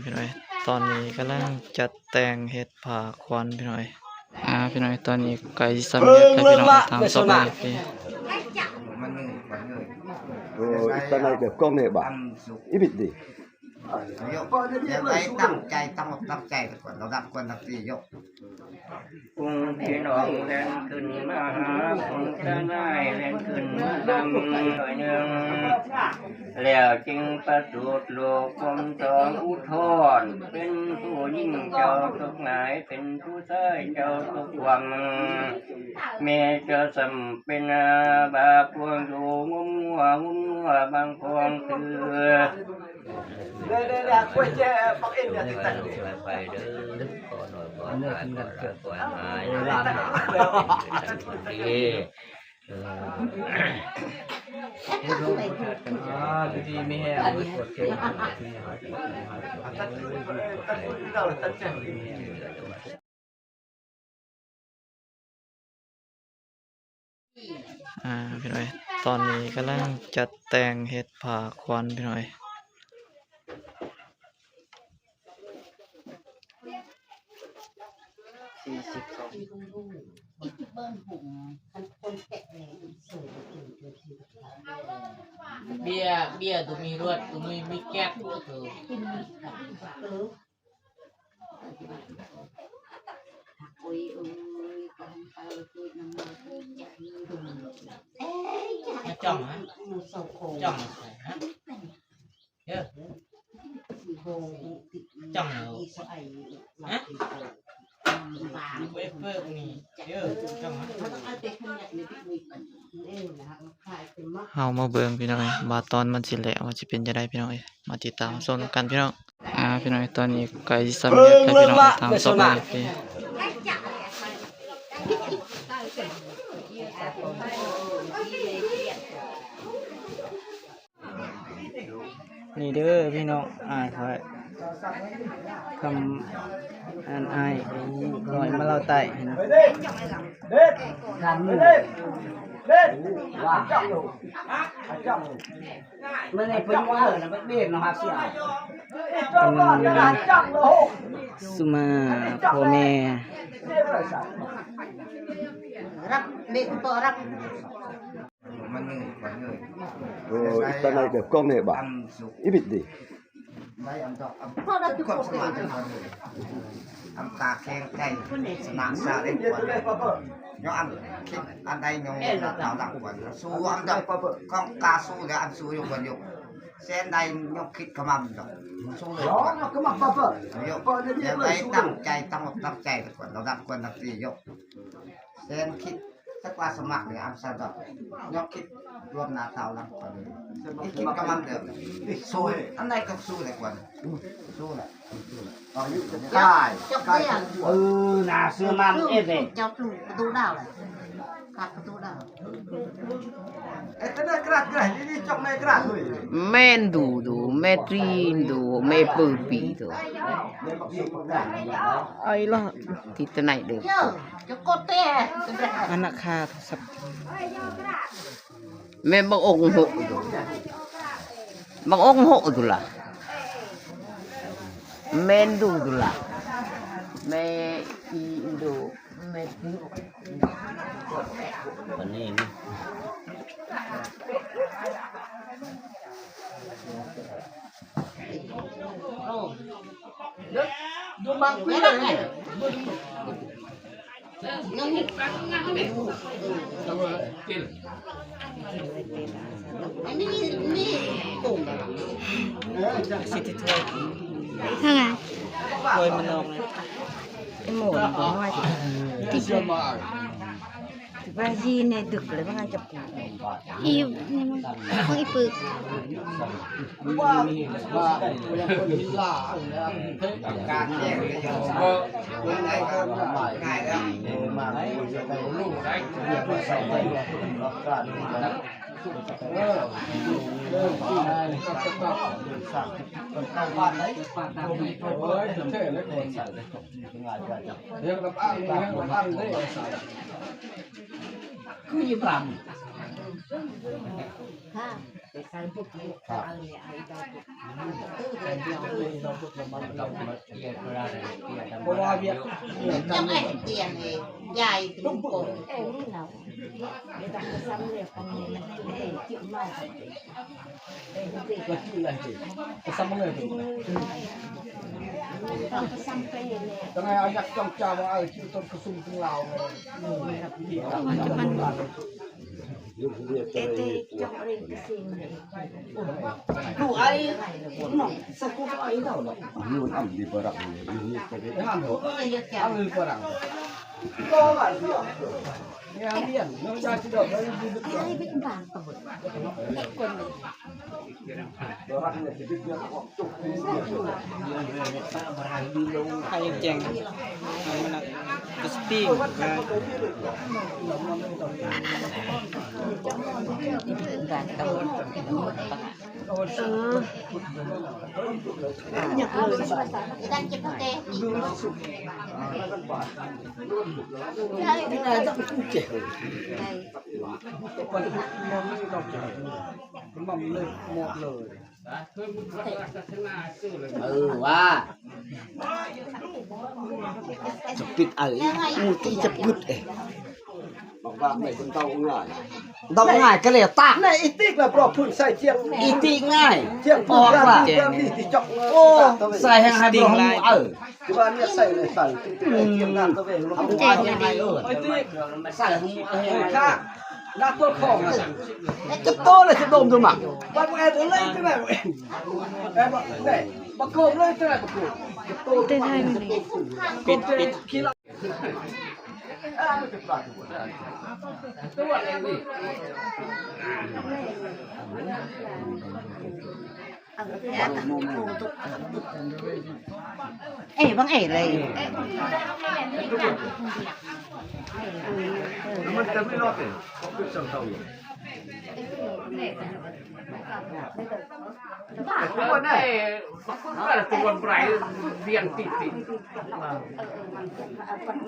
พี่น้อยตอนนี้กำลังจัดแต่งเฮ็ดผ้าควันพี่น้อยพี่น้อยตอนนี้ไก่สำเร็จแล้วพี่น้อยทำสบายพี่Tên này được con này bảo ít bịt đi. ยังไงตั้งใจตั้งใจก่อนเราดับก่อนดับตียกพี่น้องเล่นขึ้นมาหาคนจะได้เล่นขึ้นมาดำหน่อยหนึ่งแล้วจึงประสูติโลกความตองอุทธรเป็นผู้ยิ่งเจ้าทุกนายเป็นผู้ชายเจ้าทุกวังแม่เจ้าสำเป็นบาพวงอยู่งุ้มหัวบางพวงคือđây quay che bắc in là thực tận phải đỡ còn nổi còn nơi không gần cửa của ai làm đi thì mi hè mới quật kêuพี่น้อยตอนนี้กำลังจัดแต่งเฮ็ดผ้าควันพี่น้อยเบียร์ตัวมีรวดตัวมีแก๊สตัวจ่องฮะจ่องฮะเยอะจ่องเหรอฮะเวเฟอร์นี่เยอะจ่องฮะเฮามาเบิ่งพี่น้อยว่าตอนมันสิแล้วมันสิเป็นจังได๋พี่น้อยมาติดตามชมกันพี่น้องพี่น้อยตอนนี้ไก่สำเร็จแล้วพี่น้องทำสบายพี่นี่เด้อพี่น้องขอคำอายลอยมาเราไต่ทำมือมันในเป็นว่านะเป็นเบ็ดนะครับเสี่ยสุมาพ่อแม่รับเด็กตัวรับมันเหนื่อยมันเหนื่อย Tên này được con này bảo ít bịt đi. ได้อันดอกอันทุกคนสมัครอันตาแข็งใจสนามซาเล่นกว่าย้อนอันคิดอันใดย้อนดาวดักกว่าสู้อันดอกก้องกาสู้แล้วอันสู้อยู่กันอยู่เส้นใดยกคิดขมำดอกสู้เลยก่อนยกยังไงตั้งใจตั้งใจก่อนเราดับก่อนดับตียกเส้นคิดสักว่าสมัครเลยอันซาดอกยกคิดรวมหน้าเตาลังก่อนคิดขมำเดิมสู้อันใดก็สู้เลยก่อนสู้แหละต่อยุคได้น่าเชื่อมั่นเอ็ดเลยเจ้าลูกประตูดาวเลยกัดประตูดาวนั่นกระดาษนี่จอกในกระดาษด้วยแม่นดูแม่ตรีนดูแม่ปื้ปีดูไอ้ล่ะที่ตะไหนเด้อจะกดเต้อนาคาสับแม่บักองหกบักองหกดูล่ะแม่นดูล่ะแม่อีดูแม่ตรีวันนี้ดูบางไม่ได้ยังนี่นี่ตุ่มสิทธิถ้วยถ้วยมันลงเลยหมูน้อยที่เชื่อมาบาจีเนี่ยดึกเลยว่างั้นจะปูอีนี่มันอีปึกการแย่งเลยยังไงก็ง่ายแล้วลูกได้คือยี่ปลา ใส่พวกนี้เอาเนี่ยไอ้ดอกเพราะว่าเวียด ยังไงเตียงเองใหญ่ตุ้มโกน นี่เราเดี๋ยวต้องซ้ำเลยกันเนี่ยมันให้เกี่ยวมาก ก็ชื่ออะไรสิซ้ำเลยต้องซ้ำไปเลย ตอนนี้เอายักษ์จ้องจ้าว่าชื่อต้นกระสุนของเรา เต้จังเรื่องสิ่งนี้ đủ ai nó sao cũng có ấy đâu Như ăn đi bờ rặng như cái đấy. ăn hổ ăn người bờ rặng có bạn gì nghe biển nó ra chỉ đầu nó đi được ให้เป็นบางตัวคน Bờ rặng này thì biết nó có chục cái gì. ใครแจ้งใครมันจะสติ้ง เป็นการตะวันอยากเลยดันเก็บโอเค cái này rất là trẻ còn mầm nó đọc trẻ mầm lên một lời Wah. Cepit ấy, cái chập gứt ấy. Bang này con tàu ngài. tao ngài cái này tạc Này ít tích là bỏ phun sai chiang. y tị ngài Chiang Bỏ phun là ra đi thì chọc. ô xài hàng hai bông ở Cái bạn này sai này sai. Chiang nan tao về nó không ai nhà hai ở xài không hàng khác đã tốt khổ mà chập to là chập đồm thôi mà. bạn em muốn lấy cái này em bảo này bác cơm lấy cái này bác cơm เต้นให้มันดี ปิดkhi là เอ๋บางเอ๋เลย Mình cần phải lo tiền. Có biết sao đâu. Tuan này, có là tuan brai riêng tịt tịt. Phần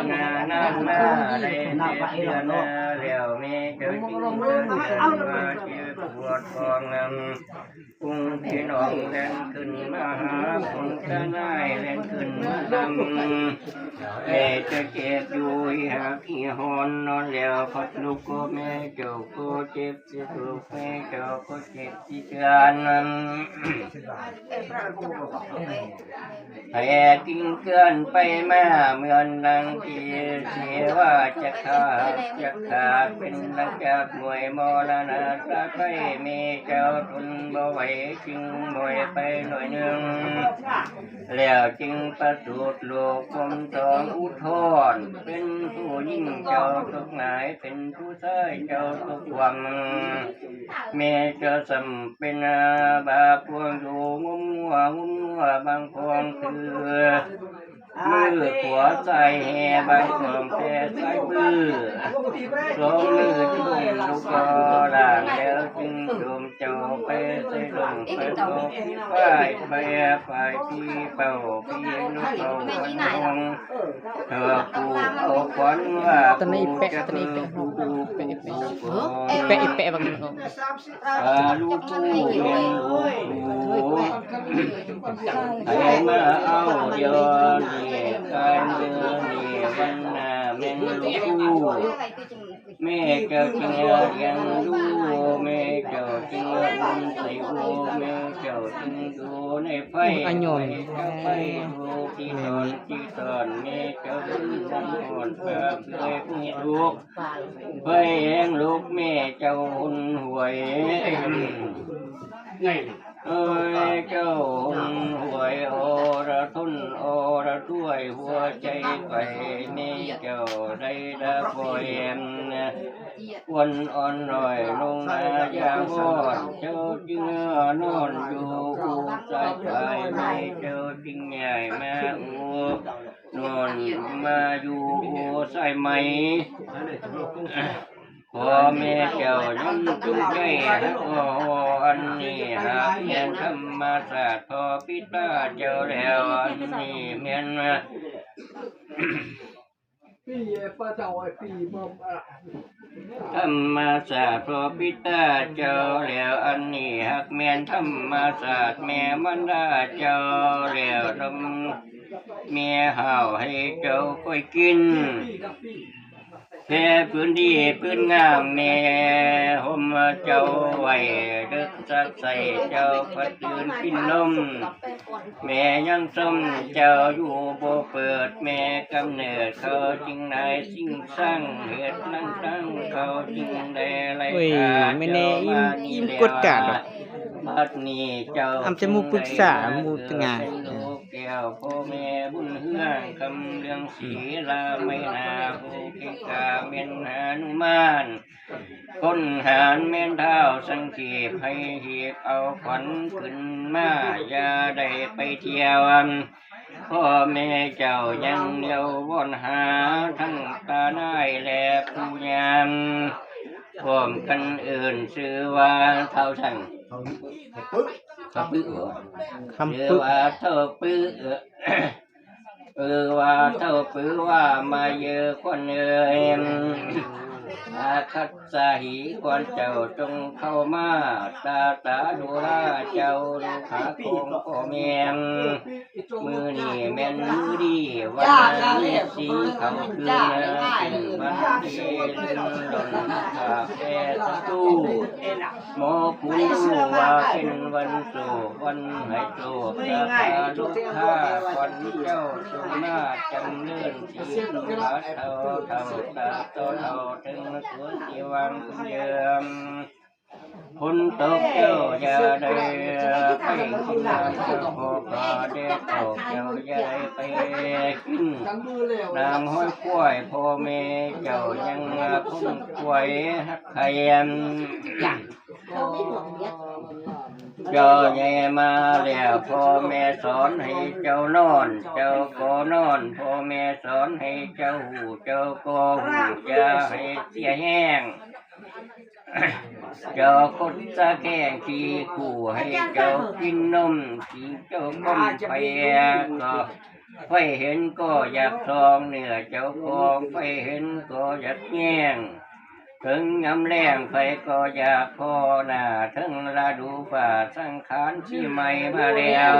nan na lên điện liều mi chơi kinh và chia buộc con cùng thiên ông lênขึ้นมาหาคนจะได้เล่นขึ้นมาดำจะเจ็บอยู่หาขี้หอนนอนแล้วพัดลูกก็แม่เจ้าก็เจ็บสิลูกแม่เจ้าก็เจ็บที่กันแต่กินเกินไปมาเหมือนนางที่เสียว่าจะขาดเป็นหลังจากหน่วยมรณะสักไปมีเจ้าทุนบ่ไหวจึงหน่วยไปหน่อยหนึ่งแล้วจึงประสูติลูกคนสองอุทธรเป็นผู้ยิ่งเจ้าทุกนายเป็นผู้ชายเจ้าทุกวังแม่เจ้าสำเป็นบาพวงอยู่งุ้มหัวบางพวงคือมือขวาใส่แห่บางสองแต่ใส่มือสองมือจุ่มลูกกอด่างแล้วจึงจุ่มเจ้าไปใส่ลงไปตกไปที่เป่าพี่ลูกเป่าวันวงปูเอาขวัญว่าปูจะปูแปะบางลูกปูเลี้ยงลูกปูให้มาเอาเดี๋ยวนี่การเมืองนี่วันหน้าแม่ลูกแม่เจ้าจึงยังดูแม่เจ้าจึงอุ่นใส่หัวแม่เจ้าจึงดูในไฟไฟดูที่ตอนแม่เจ้าจึงทำอ่อนเพื่อให้ลูกเพื่อให้ลูกแม่เจ้าหุ่นหวยเอ้ยเจ้าหวยโอระทุนโอระด้วยหัวใจไปนี่เจ้าได้ดับบ่อยวันอ่อนหน่อยลงมาอย่าวอนเจ้าจึงนอนอยู่อูใจไปไม่เจ้าจึงใหญ่แม่อูนอนมาอยู่อูใส่ไหม พ่อแม่เจ้ายังจุงใจฮักอันนี้หากเมียนธรรมศาสตร์พ่อปิตาเจ้าแล้วอันนี้เมียน ธรรมศาสตร์พระปิตาเจ้าแล้วอันนี้หักแม่นธรรมศาสตร์แม่มันดาเจ้าแล้วทำเมียห่าวให้เจ้าค่อยกินแพ่พื้นดีพื้นงามแม่ห่มเจ้าไว้เด็กสักใส่เจ้าพัดตื่นกินนมแม่ยังสมเจ้าอยู่บ่เปิดแม่กำเนิดเขาจึงได้สิ่งสร้างเหตุนั่งตั้งเขาจึงได้ไร เว้ยไม่แน่อิ่มกดกาดหรอก บัดนี้เจ้า อำจะมูปรึกษามูเป็นไง ลูกแก้วพ่อแม่บุญเฮืองคำเรื่องศีลาไม่นาผู้เก่งกาเม่นหานุมานคนหารเม่นเท้าสังเขปให้เหีบเอาขวัญขึ้นมาอย่าได้ไปเที่ยวพ่อแม่เจ้ายังเดียววนหาทั้งตาได้และผู้ยามพร้อมกันอื่นชื่อว่าเท่าทั้งคำปื้อชื่อว่าเท่าปื้อว่าเท่าปื้อว่ามาเยอะคนเอ่ยอาคัตสาหีควรเจ้าจงเข้ามาตาดูแลเจ้าดูขาของพ่อแม่มือนี่แม่นมือดีวันนี้สีเขาคือเป็นวันที่ดนขาแก่ตู้หมอผู้ว่าเป็นวันโศกวันหายโศกตาลูกข้าวันเจ้าสุมาจำเลื่อนสีขาเท่าตาโตเท่าถึงสวนที่วางคุณเยิมคุณตกเจ้าอย่าได้ไปกินน้ำเจ้าพอปลาเด็กตกเจ้าอย่าได้ไปกินน้ำห้อยกล้วยพ่อแม่เจ้ายังคุ้มกล้วยหักไข่เจ้าใหญ่มาแล้วพ่อแม่สอนให้เจ้านอนเจ้าก็นอนพ่อแม่สอนให้เจ้าหูเจ้าก็หูอย่าให้เสียแห้งเจ้าคนตะแกงที่ขู่ให้เจ้ากินนมที่เจ้าก้มไปก็ไฟเห็นก็อยากซองเนื้อเจ้าของไฟเห็นก็อยากแง่งถึงยำแรงไฟก็อยากพอหน้าถึงฤดูฝ่าสังขารที่ใหม่มาแล้ว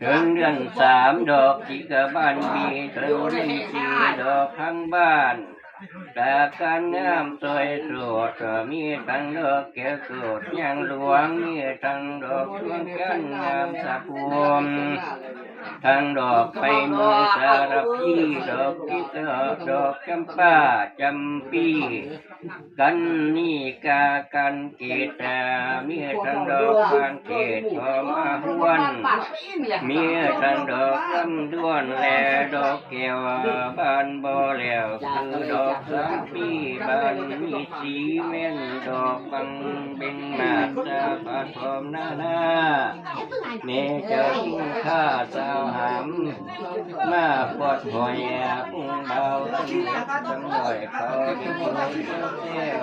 ถึงเดือน3ดอกที่กระบานบีถึงเดือน4ดอกข้างบ้านแต่การงามสวยสดมีทั้งดอกแก้วสดยังหลวงมีทั้งดอกดวงจันทร์งามสะพวงทั้งดอกไฟมือสารพีดอกที่เกิดดอกจำปาจำปีกันนี่กากันเกตมีทั้งดอกบานเกตหอมอาหวนมีทั้งดอกลำด้วนและดอกแก้วบานบ่อแล้วคือดอก3 ปีบานมีสีแม่นดอกบังเบ่งมาสะพาทอมหน้าแม่เจ้ากินข้าสาวหามมาปวดหอยปุ้งเบาจำหน่อยเขาเป็นคนเที่ยว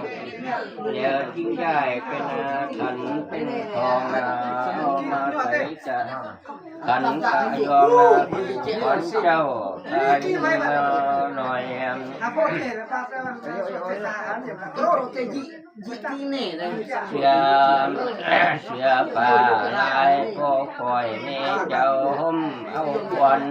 เดี๋ยวทิ้งได้เป็นขันเป็นทองเอามาใส่จะขันกายอมขวัญเจ้าตายหน่อย เสือป่าลายก็คอยแม่เจ้าห่มเอาขวัญ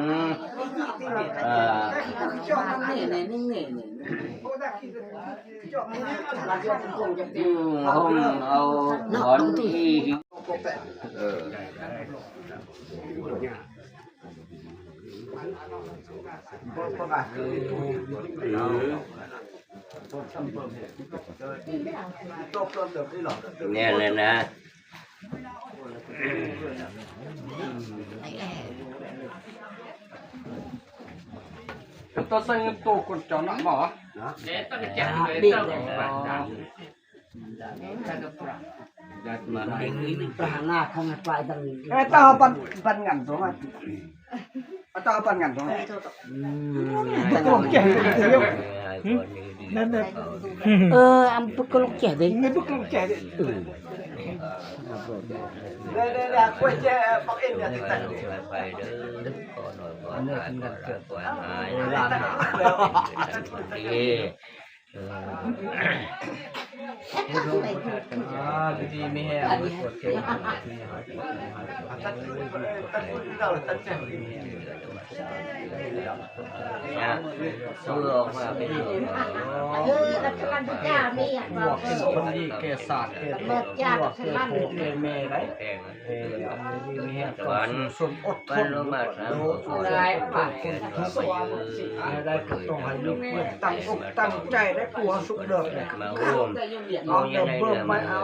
ห่มเอาขวัญที่เนี่ยเลยนะตัวใส่ตัวคนจอนักหมอเด็กต้องจับเลยต้องtahu pan ngan tu mah. Tahu pan ngan tu. Tahu ke? นั่นแหละ อันปุกก็ลูกแก่ดิ ไม่พวกแกเนี่ยเด้กล้วยแก่ปักเอ็นเนี่ยที่ตั้ง ไปเด้อดึกขอหน่อยขอหน่อยขอเกิดขอหายดี ดีไม่แห้งปวดเก่ง นะสู้ออกมาเป็น รัชกาลที่เก้านี่ บวกเป็นคนดีเกศาสตร์เกศบวกเกโกเมไร แพง ดีไม่แห้ง สวรรค์ ส่วนอดท บ้าน น ลงมาสาม ได้ผ่านคนทุกสวรรค์ได้ก็ต้องให้ลูกเพื่อนตั้งอกตั้งใจได้กลัวสุขเดิมเนี่ย มาร่วม เอาเดิมเบิ่มไม่เอา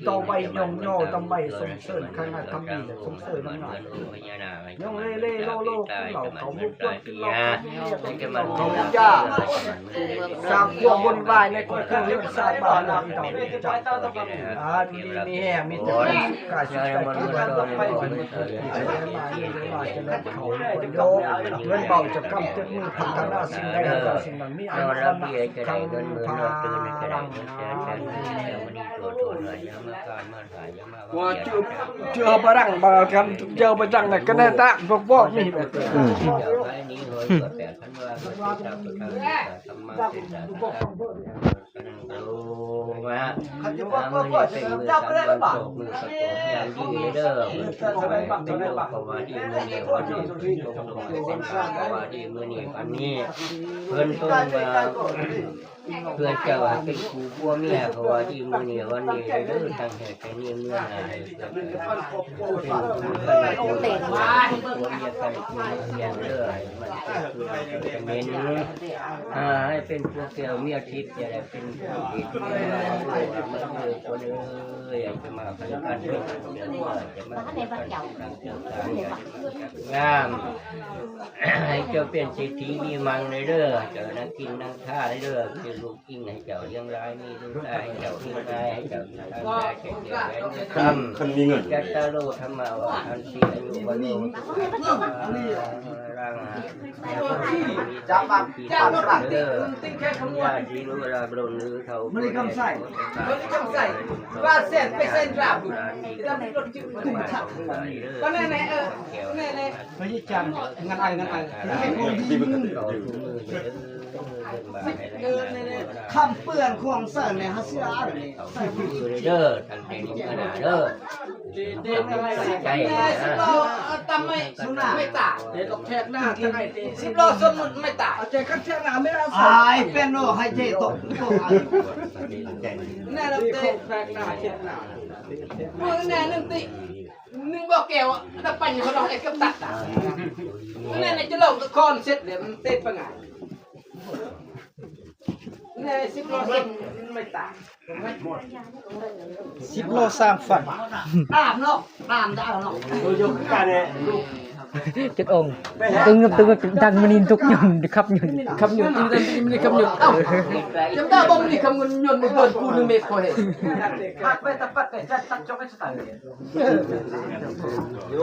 ต่อไปย่องย่อต่อไปสมเสริญข้างหน้าทำดีสมเสริญน้ำหนักย่องเล่เล่โลโลเราเขามุกคนเราเขาจ้าสร้างพวกบนวายในกฎเครื่องเรื่องสร้างบ้านเราเราจับดีมีแห่มีแต่กายใจมันไปคนมาจะเล่นเขาคนโยเงินเบาจะกำจะมือพัฒนาสิ่งใดสิ่งนั้นมีอันนั้นคำพลัง ว่าchưa bà răng bà cầm chưa bà răng này cái này ta vok miเพื่อจะว่าเป็นครูพวกเนี่ยเพราะว่าที่มือเนี่ยวันนี้เรื่องทางเหตุการณ์เรื่องอะไรเป็นครูกันพวกเนี่ยกันอย่างเรื่องมันคือเมนให้เป็นพวกเกี่ยวเมียทิพย์จะได้เป็นผู้ดีมันคือคนอยากจะมาพันกันเป็นจะมา งามให้เจ้าเป็นเศรษฐีมีมังในเด้อเจ้านั่งกินนั่งท่าในเด้อเป็นลูกกิ้งให้เจ้าเลี้ยงร้ายมีลูกได้ให้เจ้าเลี้ยงร้ายให้เจ้าทำได้แก่เดียวแหวนคำคนมีเงินจัตตาโลธรรมะวัฏันติอายุวันโนรังจับมาจับมาเด้อญาติรู้ราบรนหรือเขาไม่ได้คำใส่ว่าเส้นไปเส้นราบก็ในรถจุดตุ้มฉับก็แน่แน่แน่แน่ ไม่จังงานอะไรคำเปื่อนควงเสิร์นเนี่ยฮะเสื้ออะไรใส่ผู้หญิง เด้อทางใจนี้ขนาดเด้อใจทำไม่ไม่ตา เด็กกับแทกหน้าจะให้10 โลสมุนไม่ตา เจ๊กันแทกหน้าไม่ได้ใส่เป็นโน่ให้เจ๊ตกแน่เราเตะ แทกหน้าเจ๊หน้า มือแน่นึงตินึงบอกแก้วถ้าปั่นเขาต้องไอ้กับตัดแน่จะลงตะคอนเสร็จเดี๋ยวมันเต้นปังไงแน่10 โลสมุนไม่ตา 10 โลสร้างฝัน ตามเนาะตามได้เนาะ ยกกันเนี่ย จักองตึงดังมันนินทุกยนครับยนครับยนที่นั่นมันนี่ครับยนเอ้า จำได้บ่มันนี่คำเงินยนต์มันเกินกู1 เมตรพอเห็น พักไปตะปัดแต่จัดจบให้สตาร์โย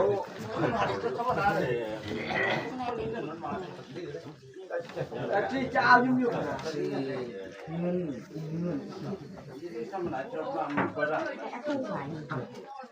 ที่จะเอายุ่งยุ่งทำอะไรจะทำก็ได้